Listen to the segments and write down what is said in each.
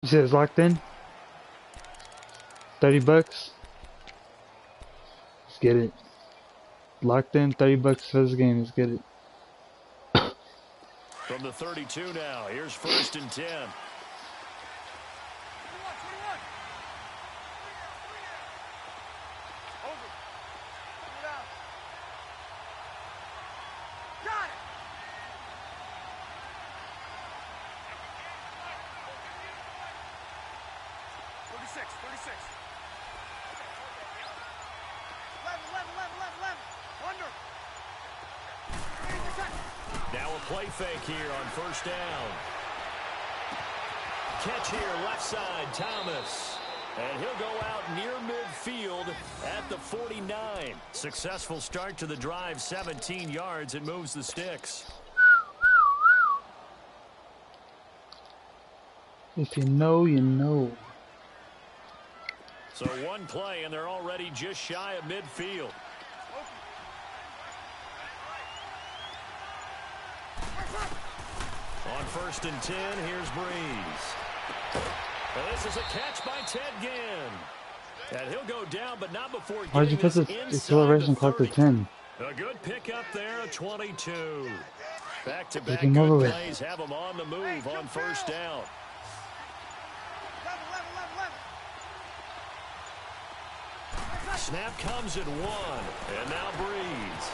You said it's locked in? $30? Let's get it. Locked in, $30 for this game. Let's get it. From the 32 now, here's 1st and 10. Now a play fake here on 1st down. Catch here, left side, Thomas. And he'll go out near midfield at the 49. Successful start to the drive, 17 yards, and moves the sticks. If you know, you know. So one play, and they're already just shy of midfield. On 1st and 10, here's Breeze. And this is a catch by Ted Ginn. And he'll go down, but not before Why'd you getting put this the inside acceleration the clock to 30. 10? A good pickup there, 22. Back-to-back Take him over good with. plays have him on the move on 1st down. Snap comes at 1, and now Breeze.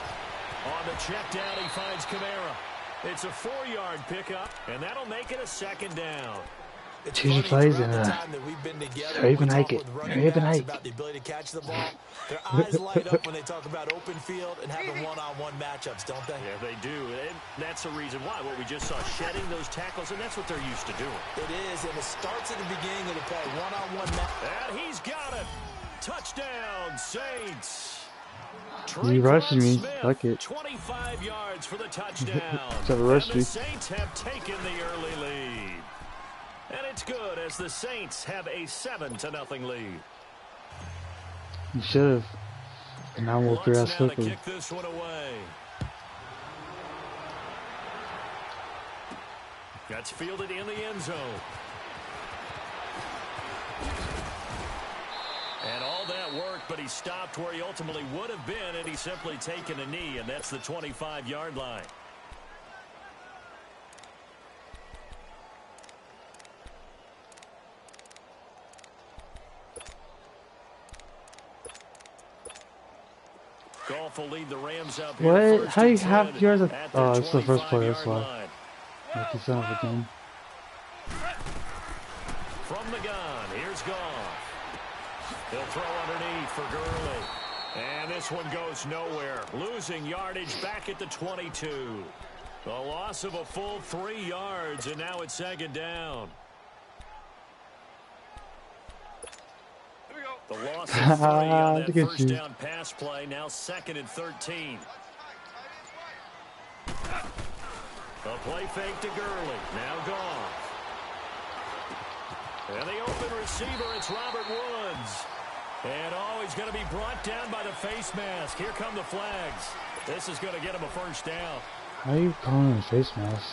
On the check down, he finds Kamara. It's a 4-yard pickup, and that'll make it a 2nd down. Choose your plays and Raven hike it. Raven hike. About the ability to catch the ball. Their eyes light up when they talk about open field and having one-on-one matchups, don't they? Yeah, they do. And that's the reason why. What we just saw, shedding those tackles, and that's what they're used to doing. It is, and it starts at the beginning of the play. One-on-one match. And he's got it. Touchdown, Saints. You rushing me. Smith, Fuck it. 25 yards for the touchdown. Should've rushed And the me. Saints have taken the early lead. And it's good as the Saints have a 7-0 lead. You should have. And now we'll figure out Lutz now to quickly. kick this one away. That's fielded in the end zone. And all that work, but he stopped where he ultimately would have been, and he's simply taken a knee, and that's the 25-yard line. Goff will lead the Rams up here. What? How you have yours? Oh, it's the first play. That's 25-yard why. line. Like the son of a gun. From the gun, here's Goff. He'll throw underneath for Gurley. And this one goes nowhere. Losing yardage back at the 22. A loss of a full 3 yards, and now it's 2nd down. The loss of 3 on that Look at 1st you. down pass play. Now 2nd and 13. A play fake to Gurley. Now Goff. And the open receiver, it's Robert Woods. And oh, he's going to be brought down by the face mask. Here come the flags. This is going to get him a 1st down. Why are you calling him a face mask?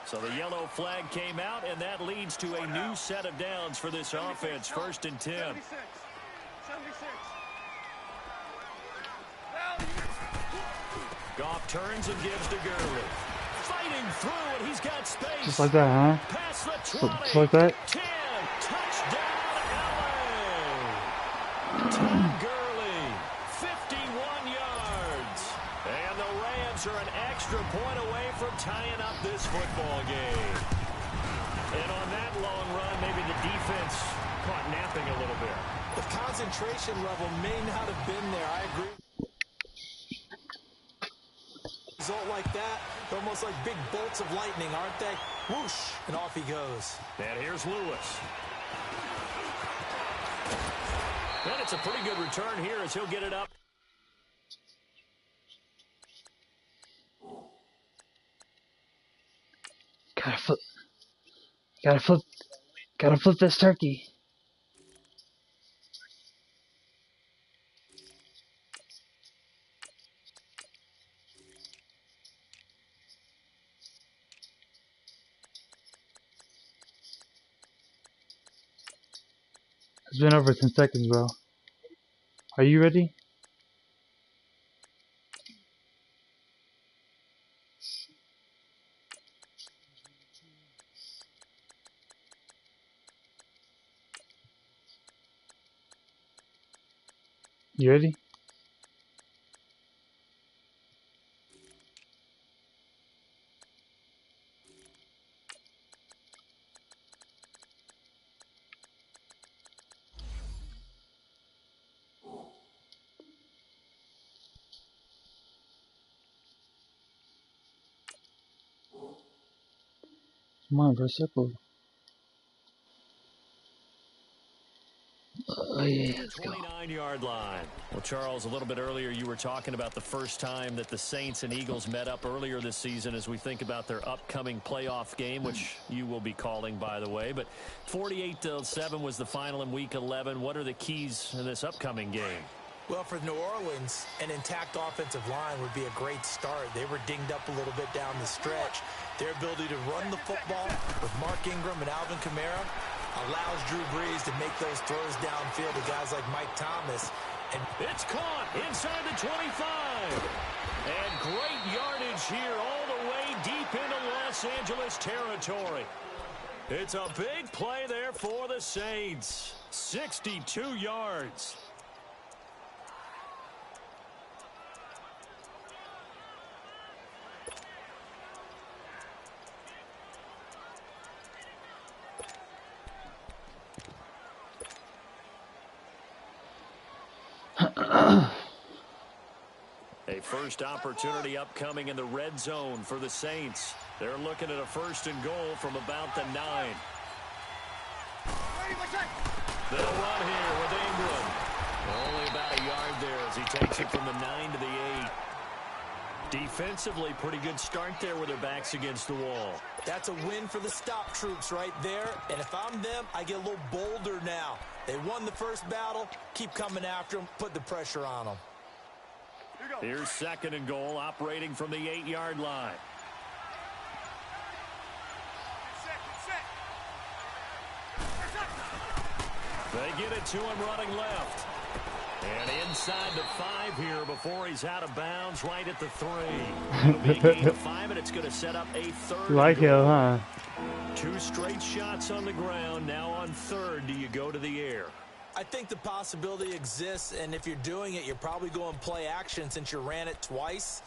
So the yellow flag came out, and that leads to a new set of downs for this offense. 1st and 10. 76. Goff turns and gives to Gurley. Fighting through, and he's got space. Just like that, huh? Past the 20. Just like that? 10. Touchdown, LA. Todd Gurley, 51 yards. And the Rams are an extra point away from tying up this football game. And on that long run, maybe the defense caught napping a little bit. The concentration level may not have been there. I agree. Result like that, they're almost like big bolts of lightning, aren't they? Whoosh, and off he goes. And here's Lewis. And it's a pretty good return here as he'll get it up. Gotta flip this turkey. It's been over 10 seconds, bro. Are you ready? You ready? Come on, bro, circle. Oh yeah, let's go. 29-yard line. Well, Charles, a little bit earlier you were talking about the first time that the Saints and Eagles met up earlier this season as we think about their upcoming playoff game, which you will be calling, by the way. But 48-7 was the final in Week 11. What are the keys in this upcoming game? Well, for New Orleans, an intact offensive line would be a great start. They were dinged up a little bit down the stretch. Their ability to run the football with Mark Ingram and Alvin Kamara allows Drew Brees to make those throws downfield to guys like Mike Thomas. And it's caught inside the 25. And great yardage here all the way deep into Los Angeles territory. It's a big play there for the Saints. 62 yards. A first opportunity upcoming in the red zone for the Saints. They're looking at a 1st and goal from about the 9. They'll run here with Ingram. Only about a yard there as he takes it from the 9 to the 8. Defensively, pretty good start there with their backs against the wall. That's a win for the stop troops right there. And if I'm them, I get a little bolder now. They won the first battle. Keep coming after them. Put the pressure on them. Here's 2nd and goal, operating from the 8-yard line. They get it to him running left. And inside the 5 here before he's out of bounds right at the 3. It'll be a gain of 5, and it's going to set up a 3rd. Like him, huh? 2 straight shots on the ground. Now on 3rd, do you go to the air? I think the possibility exists, and if you're doing it, you're probably going play action since you ran it twice.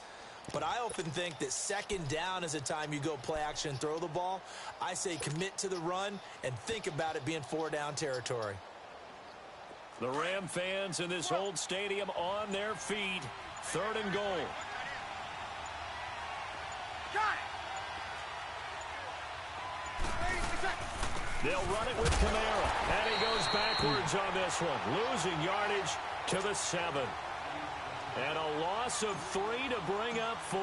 But I often think that 2nd down is the time you go play action and throw the ball. I say commit to the run and think about it being 4-down territory. The Ram fans in this old stadium on their feet. 3rd and goal. They'll run it with Kamara, and he goes backwards on this one, losing yardage to the 7. And a loss of 3 to bring up 4.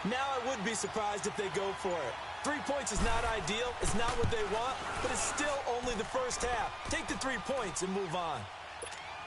Now I would be surprised if they go for it. 3 points is not ideal. It's not what they want, but it's still only the first half. Take the 3 points and move on.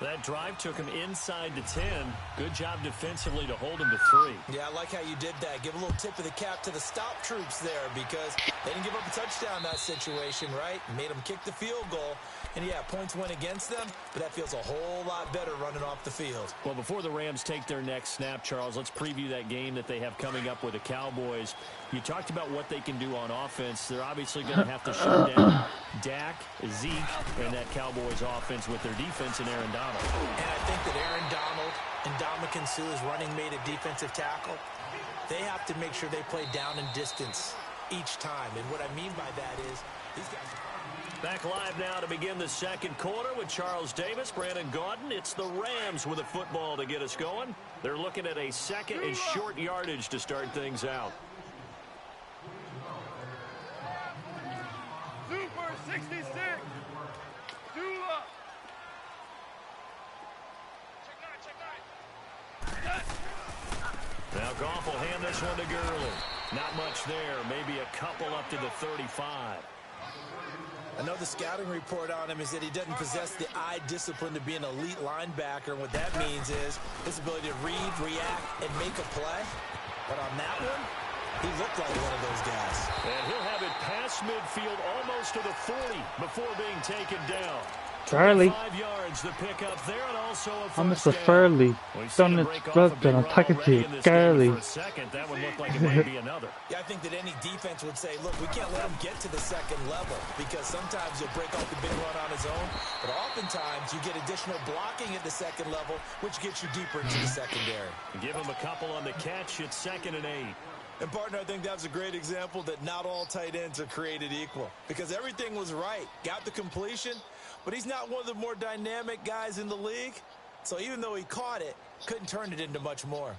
That drive took him inside the 10. Good job defensively to hold him to 3. Yeah, I like how you did that. Give a little tip of the cap to the stop troops there because they didn't give up a touchdown in that situation, right? Made them kick the field goal. And, yeah, points went against them, but that feels a whole lot better running off the field. Well, before the Rams take their next snap, Charles, let's preview that game that they have coming up with the Cowboys. You talked about what they can do on offense. They're obviously going to have to shut down Dak, Zeke, and that Cowboys offense with their defense and Aaron Donald. And I think that Aaron Donald and Ndamukong Suh's running mate at defensive tackle, they have to make sure they play down and distance each time. And what I mean by that is these guys are... Back live now to begin the 2nd quarter with Charles Davis, Brandon Gaudin. It's the Rams with a football to get us going. They're looking at a 2nd and short yardage to start things out. Super 66. Dula. Now Goff will hand this one to Gurley. Not much there. Maybe a couple up to the 35. Another scouting report on him is that he doesn't possess the eye discipline to be an elite linebacker. And what that means is his ability to read, react, and make a play. But on that one, he looked like one of those guys. And he'll have it pass across midfield, almost to the 40 before being taken down. Charlie. 5 yards the pickup there, and also a I'm first Mr. down. Fairley. Done it, brother. That Attack it to you, Charlie. for a second, that would look like it might be another. Yeah, I think that any defense would say, look, we can't let him get to the second level because sometimes he'll break off the big run on his own, but oftentimes you get additional blocking at the second level, which gets you deeper into the secondary. Give him a couple on the catch. It's 2nd and 8. And, partner, I think that's a great example that not all tight ends are created equal because everything was right. Got the completion, but he's not one of the more dynamic guys in the league. So even though he caught it, couldn't turn it into much more.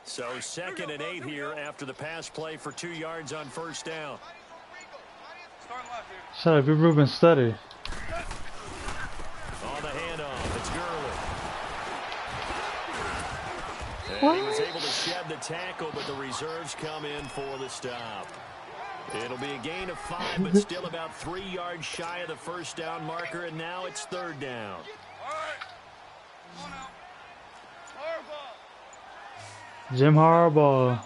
So 2nd and 8 here after the pass play for 2 yards on first down. Shut up, you're moving steady. On the handoff, it's Gurley. And he was able to shed the tackle, but the reserves come in for the stop. It'll be a gain of 5, but still about 3 yards shy of the first down marker, and now it's 3rd down. Jim Harbaugh.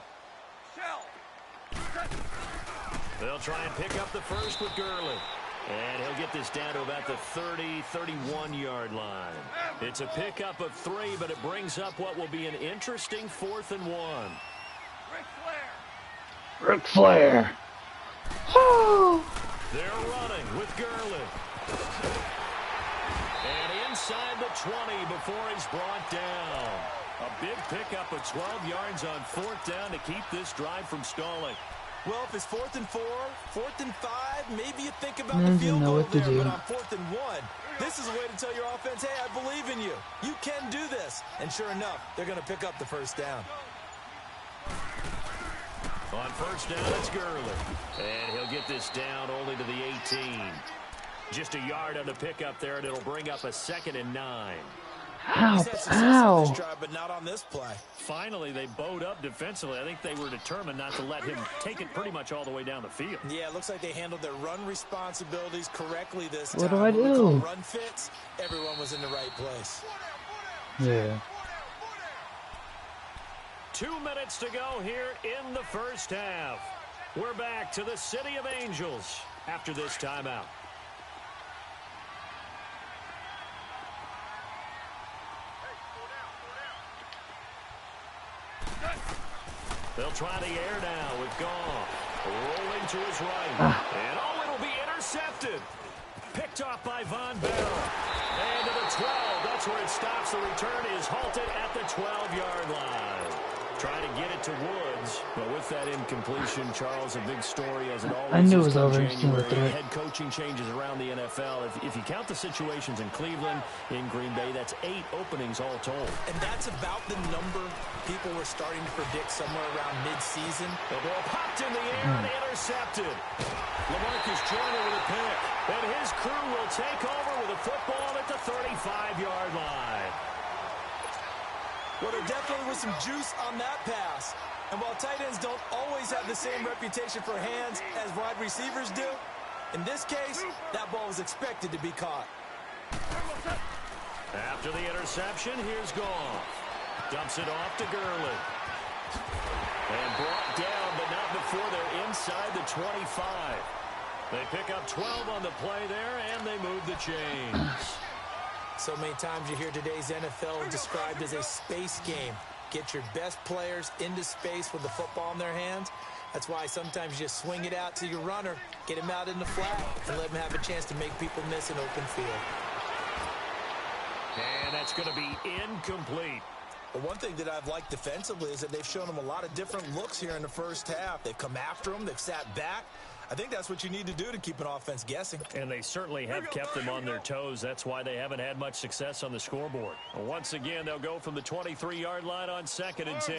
They'll try and pick up the first with Gurley. And he'll get this down to about the 30, 31-yard line. It's a pickup of 3, but it brings up what will be an interesting 4th and 1. Ric Flair. They're running with Gurley. And inside the 20 before he's brought down. A big pickup of 12 yards on 4th down to keep this drive from stalling. Well, if it's 4th and 4, 4th and 5, maybe you think about the field goal there, but on 4th and 1, this is a way to tell your offense, hey, I believe in you. You can do this. And sure enough, they're going to pick up the first down. On first down, it's Gurley. And he'll get this down only to the 18. Just a yard on the pickup there, and it'll bring up a 2nd and 9. Ow, ow. This drive, but not on this play. Finally, they bowed up defensively. I think they were determined not to let him take it pretty much all the way down the field. Yeah, it looks like they handled their run responsibilities correctly this time. What do I do? Run fits, everyone was in the right place. Yeah. 2 minutes to go here in the first half. We're back to the City of Angels after this timeout. They'll try the air now with Goff. Rolling to his right. And it'll be intercepted. Picked off by Von Bell. And to the 12. That's where it stops. The return is halted at the 12-yard line. Trying to get it to Woods. But with that incompletion, Charles, a big story as it always I knew it was is come over. January. Head coaching changes around the NFL. If you count the situations in Cleveland, in Green Bay, that's 8 openings all told. And that's about the number people were starting to predict somewhere around mid-season. The ball popped in the air and intercepted. LaMarcus Joyner with a pick. And his crew will take over with a football at the 35-yard line. Well, there definitely was some juice on that pass. And while tight ends don't always have the same reputation for hands as wide receivers do, in this case, that ball was expected to be caught. After the interception, here's Goff. Dumps it off to Gurley. And brought down, but not before they're inside the 25. They pick up 12 on the play there, and they move the chains. So many times you hear today's NFL described as a space game. Get your best players into space with the football in their hands. That's why sometimes you just swing it out to your runner, get him out in the flat, and let him have a chance to make people miss an open field. And that's going to be incomplete. But one thing that I've liked defensively is that they've shown them a lot of different looks here in the first half. They've come after them. They've sat back. I think that's what you need to do to keep an offense guessing. And they certainly have kept them on their toes. That's why they haven't had much success on the scoreboard. Once again, they'll go from the 23-yard line on 2nd and 10.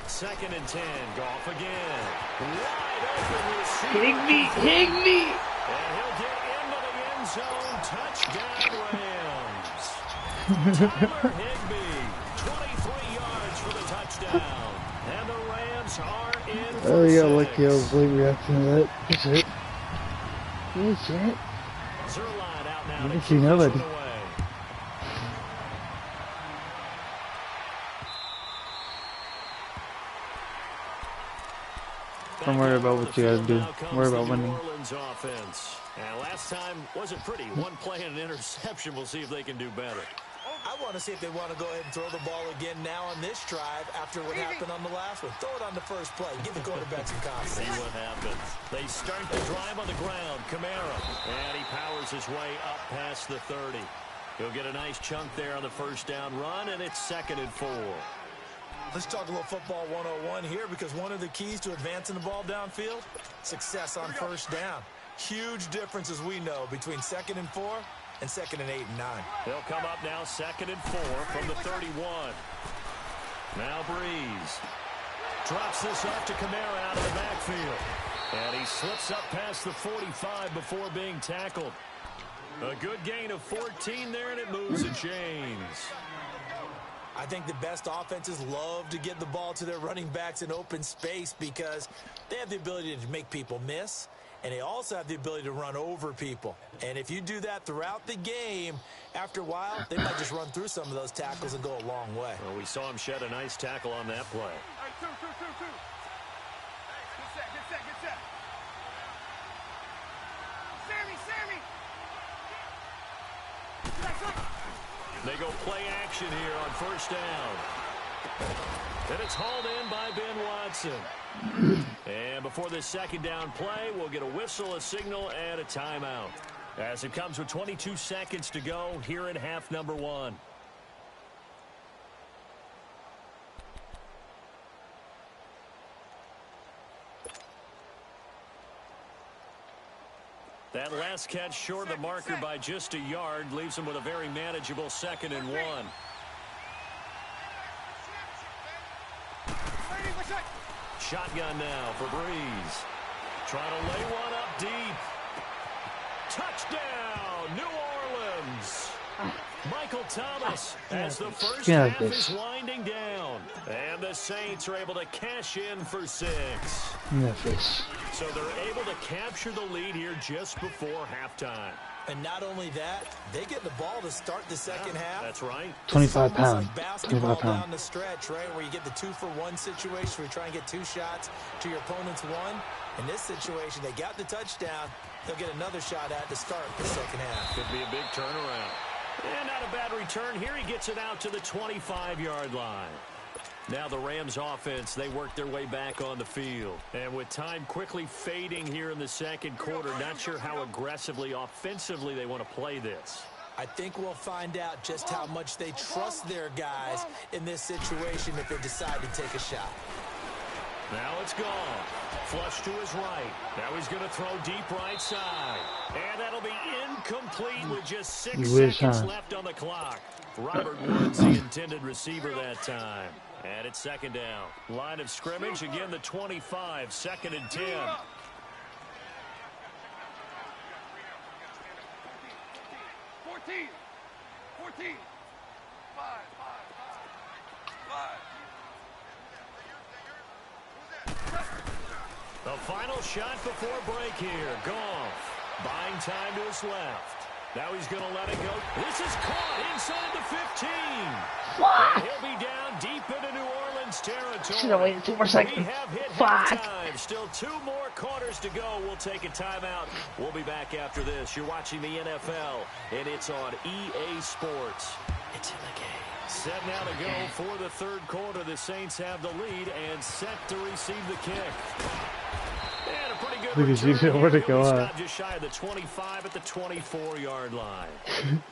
2nd and 10. Goff again. Wide open receiver. Higbee! And he'll get into the end zone. Touchdown, Rams. Tyler Higbee. 23 yards for the touchdown. And the Rams are in for Oh, yeah, 6. like your late reaction to that. That's it. That's it. Zerline out now. I didn't see nobody. Don't worry about what you guys do. Worry about winning. Offense. And last time wasn't pretty. One play and an interception. We'll see if they can do better. I want to see if they want to go ahead and throw the ball again now on this drive after what happened on the last one. Throw it on the first play. Give the quarterback some confidence. See what happens. They start the drive on the ground. Kamara. And he powers his way up past the 30. He'll get a nice chunk there on the first down run, and it's 2nd and 4. Let's talk a little football 101 here, because one of the keys to advancing the ball downfield, success on first down. Huge difference, as we know, between 2nd and 4 and 2nd and 8 and 9. They'll come up now 2nd and 4 from the 31. Now Breeze drops this off to Kamara out of the backfield. And he slips up past the 45 before being tackled. A good gain of 14 there, and it moves the chains. I think the best offenses love to get the ball to their running backs in open space because they have the ability to make people miss, and they also have the ability to run over people. And if you do that throughout the game, after a while, they might just run through some of those tackles and go a long way. Well, we saw him shed a nice tackle on that play. All right, two. Get set. Sammy. They go play action here on first down. And it's hauled in by Ben Watson. And before this second down play, we'll get a whistle, a signal, and a timeout. As it comes with 22 seconds to go here in half number 1. That last catch short of the marker by just a yard leaves him with a very manageable 2nd and 1. Shotgun now for Breeze. Trying to lay one up deep. Touchdown, New Orleans. Michael Thomas as the first half is winding down. And the Saints are able to cash in for 6. So they're able to capture the lead here just before halftime. And not only that, they get the ball to start the second half. That's right. 25 pounds. Like basketball down the stretch, right, where you get the 2-for-1 situation where you try and get 2 shots to your opponent's 1. In this situation, they got the touchdown. They'll get another shot at to start the second half. Could be a big turnaround. And not a bad return. Here he gets it out to the 25-yard line. Now the Rams offense, they work their way back on the field. And with time quickly fading here in the second quarter, not sure how aggressively, offensively they want to play this. I think we'll find out just how much they trust their guys in this situation if they decide to take a shot. Now it's gone. Flush to his right. Now he's going to throw deep right side. And that'll be incomplete with just 6 seconds left on the clock. Robert Woods, the intended receiver that time. And it's 2nd down. Line of scrimmage, again the 25, 2nd and 10. 14. 5. The final shot before break here. Goff buying time to his left. Now he's going to let it go. This is caught inside the 15. And he'll be down deep into New Orleans territory. Should have waited 2 more seconds. We have hit halftime. Still 2 more quarters to go. We'll take a timeout. We'll be back after this. You're watching the NFL, and it's on EA Sports. It's in the game. Set now to go for the third quarter. The Saints have the lead and set to receive the kick. And a pretty good return. Where'd it go? Just shy of the 25 at the 24-yard line.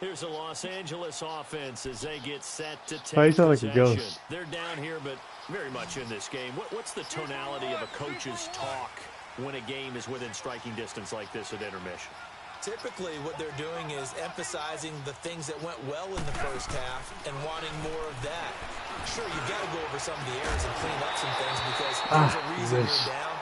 Here's the Los Angeles offense as they get set to take possession. They're down here, but very much in this game. What's the tonality of a coach's talk when a game is within striking distance like this at intermission? Typically, what they're doing is emphasizing the things that went well in the first half and wanting more of that. Sure, you've got to go over some of the errors and clean up some things because there's a reason you're down.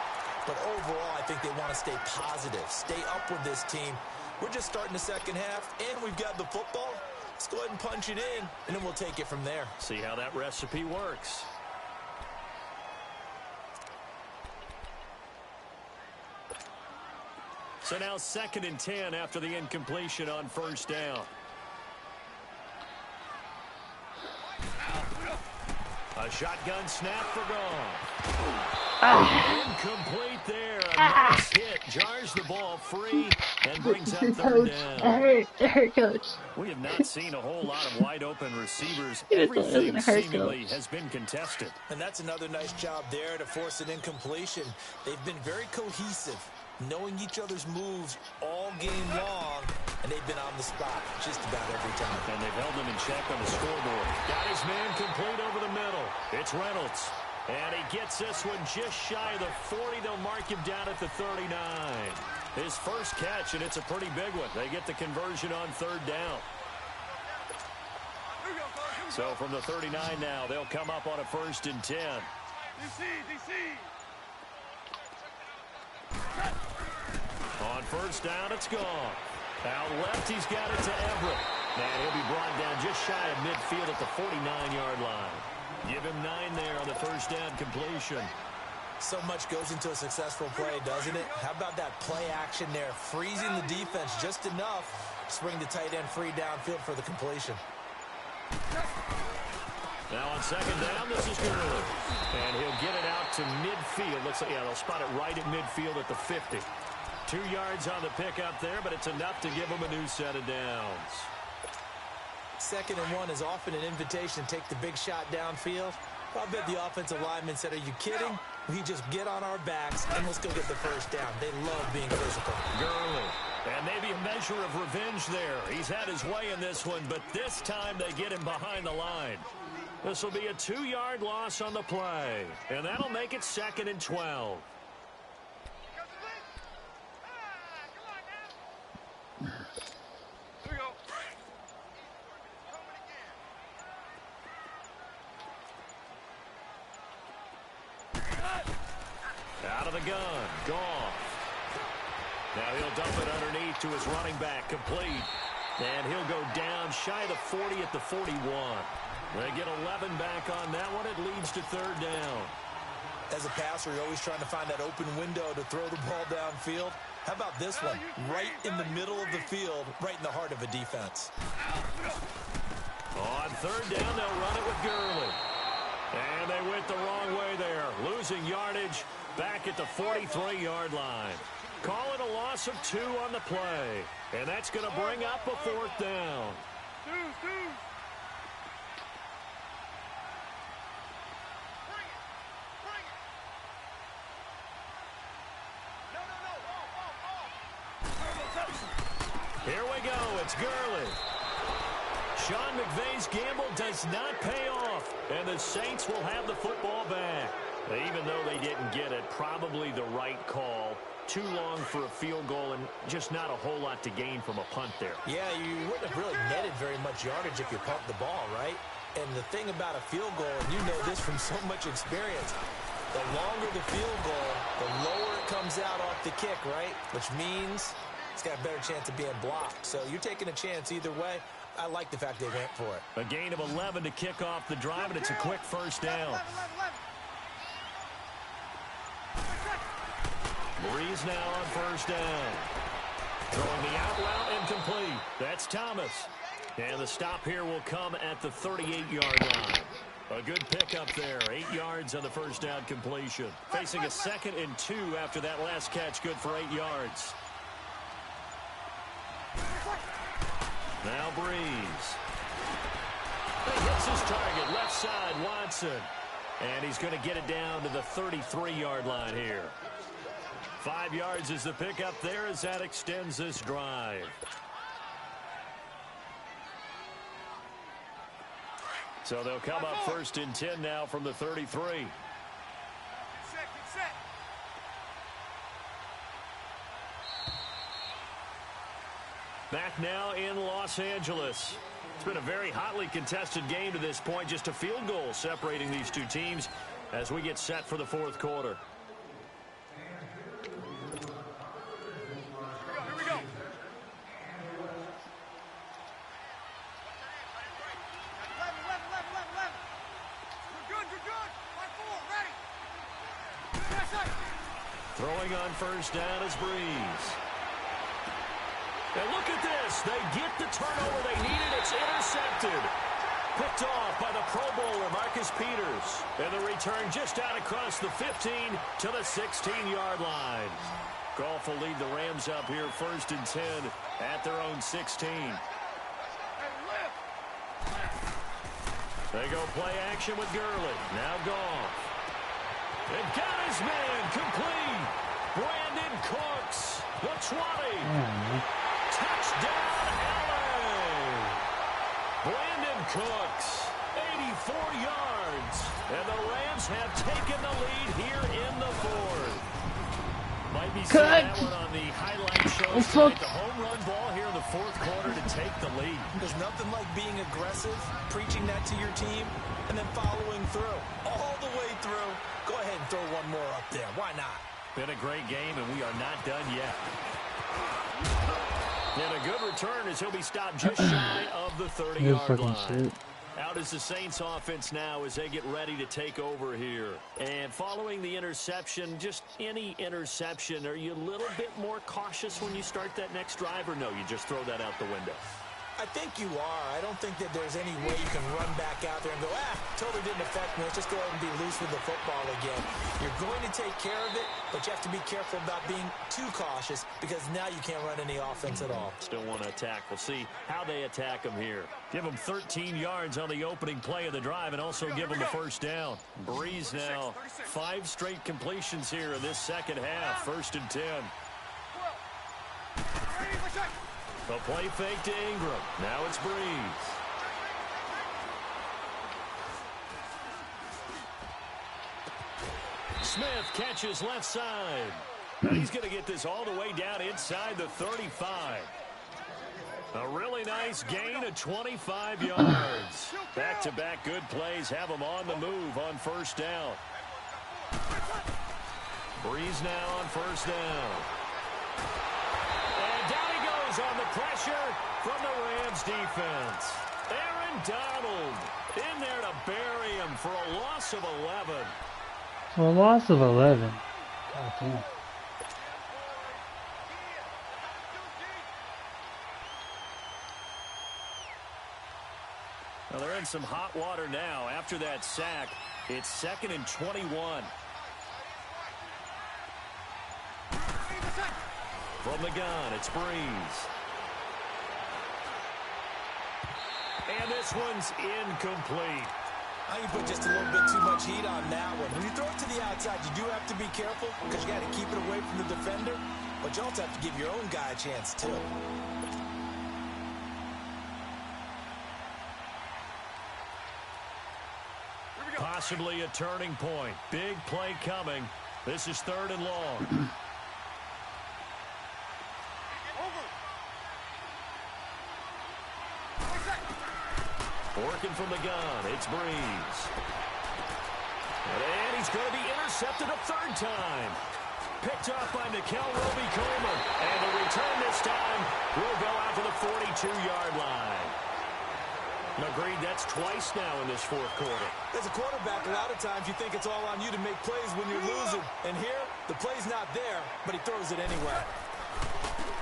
But overall, I think they want to stay positive, stay up with this team. We're just starting the second half, and we've got the football. Let's go ahead and punch it in, and then we'll take it from there. See how that recipe works. So now 2nd and 10 after the incompletion on first down. A shotgun snap for Goff. Incomplete there. A nice hit. Jars the ball free and brings up third down. It hurt, coach. We have not seen a whole lot of wide-open receivers. It Everything doesn't hurt, seemingly coach. has been contested. And that's another nice job there to force an incompletion. They've been very cohesive, knowing each other's moves all game long, and they've been on the spot just about every time. And they've held them in check on the scoreboard. Got his man complete over the middle. It's Reynolds. And he gets this one just shy of the 40. They'll mark him down at the 39. His first catch, and it's a pretty big one. They get the conversion on third down. So from the 39 now, they'll come up on a 1st and 10. DC. On 1st down, it's gone. Out left, he's got it to Everett. And he'll be brought down just shy of midfield at the 49-yard line. Give him 9 there on the 1st down completion. So much goes into a successful play, doesn't it? How about that play action there, freezing the defense just enough to swing the tight end free downfield for the completion. Now on 2nd down, this is Gurley. And he'll get it out to midfield. Looks like, yeah, they'll spot it right at midfield at the 50. 2 yards on the pickup there, but it's enough to give him a new set of downs. 2nd and 1 is often an invitation to take the big shot downfield. I bet the offensive lineman said, are you kidding? We just get on our backs and let's go get the 1st down. They love being physical. Gurley. And maybe a measure of revenge there. He's had his way in this one, but this time they get him behind the line. This will be a 2-yard loss on the play. And that'll make it 2nd and 12. Out of the gun. Goff. Now he'll dump it underneath to his running back. Complete. And he'll go down shy of the 40 at the 41. They get 11 back on that one. It leads to 3rd down. As a passer, you're always trying to find that open window to throw the ball downfield. How about this one? Right in the middle of the field, right in the heart of a defense. On 3rd down, they'll run it with Gurley. And they went the wrong way there. Losing yardage back at the 43-yard line. Call it a loss of 2 on the play. And that's going to bring up a 4th down. Here we go. It's Gurley. Sean McVay's gamble does not pay off, and the Saints will have the football back. Even though they didn't get it, probably the right call. Too long for a field goal and just not a whole lot to gain from a punt there. Yeah, you wouldn't have really netted very much yardage if you pumped the ball, right? And the thing about a field goal, and you know this from so much experience, the longer the field goal, the lower it comes out off the kick, right? Which means it's got a better chance of being blocked. So you're taking a chance either way. I like the fact they went for it. A gain of 11 to kick off the drive, and it's a quick 1st down. Breeze now on 1st down. Throwing the out route incomplete. That's Thomas. And the stop here will come at the 38-yard line. A good pickup there. 8 yards on the 1st down completion. Facing a 2nd and 2 after that last catch. Good for 8 yards. Now Breeze. He hits his target. Left side, Watson. And he's going to get it down to the 33-yard line here. 5 yards is the pickup there as that extends this drive. So they'll come up 1st and 10 now from the 33. Get set. Back now in Los Angeles. It's been a very hotly contested game to this point. Just a field goal separating these two teams as we get set for the 4th quarter. Here we go. You're good. 5-4, ready. Throwing on 1st down is Breeze. And look at this. They get the turnover they needed. It's intercepted. Picked off by the Pro Bowler, Marcus Peters. And the return just out across the 15 to the 16-yard line. Goff will lead the Rams up here 1st and 10 at their own 16. They go play action with Gurley. Now Goff. And got his man complete. Brandon Cooks, the 20. Touchdown, LA. Brandon Cooks, 84 yards. And the Rams have taken the lead here in the 4th. Might be seeing that one on the highlight show. The home run ball here in the 4th quarter to take the lead. There's nothing like being aggressive, preaching that to your team, and then following through. All the way through. Go ahead and throw one more up there. Why not? Been a great game, and we are not done yet. And a good return as he'll be stopped just shy of the 30-yard line. Out is the Saints offense now as they get ready to take over here. And following the interception, just any interception, are you a little bit more cautious when you start that next drive, or no, you just throw that out the window? I think you are. I don't think that there's any way you can run back out there and go, totally didn't affect me. Let's just go ahead and be loose with the football again. You're going to take care of it, but you have to be careful about being too cautious because now you can't run any offense at all. Still want to attack. We'll see how they attack them here. Give them 13 yards on the opening play of the drive and also give them the first down. Breeze now, 5 straight completions here in this second half. 1st and 10. The play fake to Ingram. Now it's Breeze. Smith catches left side. He's going to get this all the way down inside the 35. A really nice gain of 25 yards. Back-to-back good plays have him on the move on 1st down. Breeze now on 1st down. And down he goes on the pressure from the Rams defense. Aaron Donald in there to bury him for a loss of 11. So a loss of 11. Oh, damn. Well, they're in some hot water now. After that sack, it's 2nd and 21. From the gun, it's Breeze. And this one's incomplete. You put just a little bit too much heat on that one. When you throw it to the outside, you do have to be careful because you got to keep it away from the defender. But you also have to give your own guy a chance, too. Possibly a turning point. Big play coming. This is 3rd and long. Working from the gun, it's Breeze. And he's going to be intercepted a 3rd time. Picked off by Nickel Roby-Coleman. And the return this time will go out to the 42-yard line. Agreed, that's twice now in this 4th quarter. As a quarterback, a lot of times you think it's all on you to make plays when you're losing. And here, the play's not there, but he throws it anyway.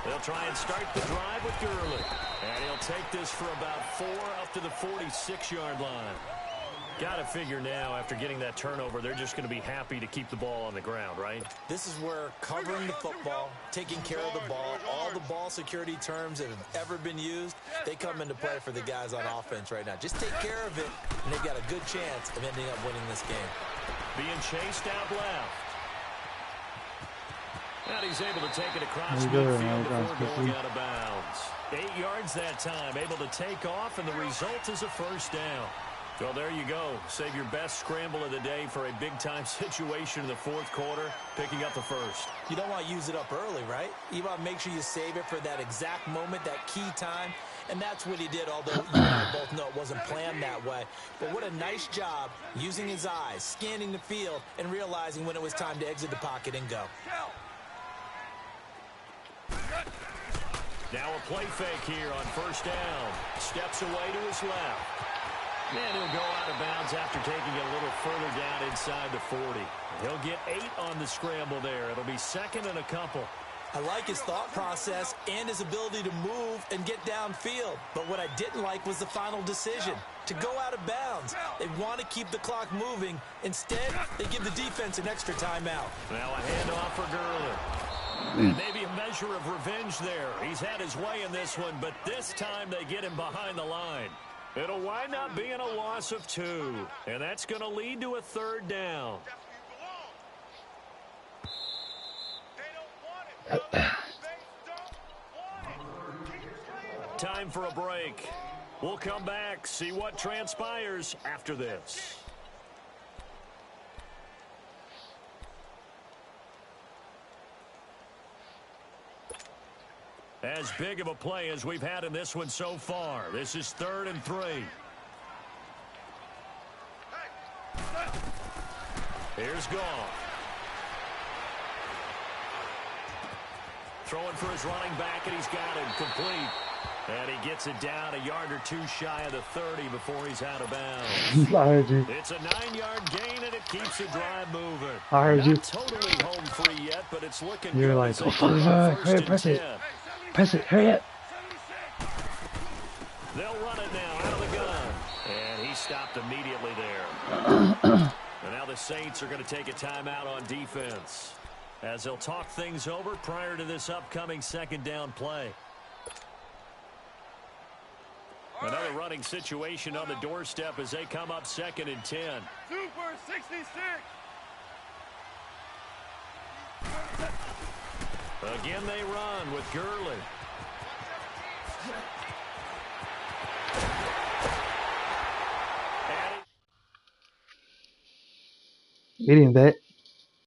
They'll try and start the drive with Gurley. And he'll take this for about 4 up to the 46-yard line. Got to figure now, after getting that turnover, they're just going to be happy to keep the ball on the ground, right? This is where covering the football, taking care of the ball, all the ball security terms that have ever been used, they come into play for the guys on offense right now. Just take care of it, and they've got a good chance of ending up winning this game. Being chased out left. And he's able to take it across midfield before going out of bounds. 8 yards that time, able to take off, and the result is a 1st down. Well, there you go. Save your best scramble of the day for a big-time situation in the 4th quarter, picking up the 1st. You don't want to use it up early, right? You want to make sure you save it for that exact moment, that key time, and that's what he did, although you and I both know it wasn't planned that way. But what a nice job using his eyes, scanning the field, and realizing when it was time to exit the pocket and go. Now a play fake here on 1st down. Steps away to his left. And he'll go out of bounds after taking it a little further down inside the 40. He'll get 8 on the scramble there. It'll be 2nd and a couple. I like his thought process and his ability to move and get downfield. But what I didn't like was the final decision. to go out of bounds. They want to keep the clock moving. Instead, they give the defense an extra timeout. Now a handoff for Gurley. And maybe a measure of revenge there. He's had his way in this one, but this time they get him behind the line. It'll wind up being a loss of 2, and that's going to lead to a 3rd down. Time for a break. We'll come back, see what transpires after this. As big of a play as we've had in this one so far. This is 3rd and 3. Here's Goff. Throwing for his running back, and he's got it complete. And he gets it down a yard or 2 shy of the 30 before he's out of bounds. I heard you. It's a 9-yard gain, and it keeps the drive moving. I heard you. Not totally home free yet, but it's looking You're good. like, oh, fuck, hurry, press it. Press it, hurry up. They'll run it now out of the gun. And he stopped immediately there. And now the Saints are going to take a timeout on defense as they'll talk things over prior to this upcoming 2nd down play. Another running situation on the doorstep as they come up 2nd and 10. Super 66. Again they run with Gurley. Medium bet.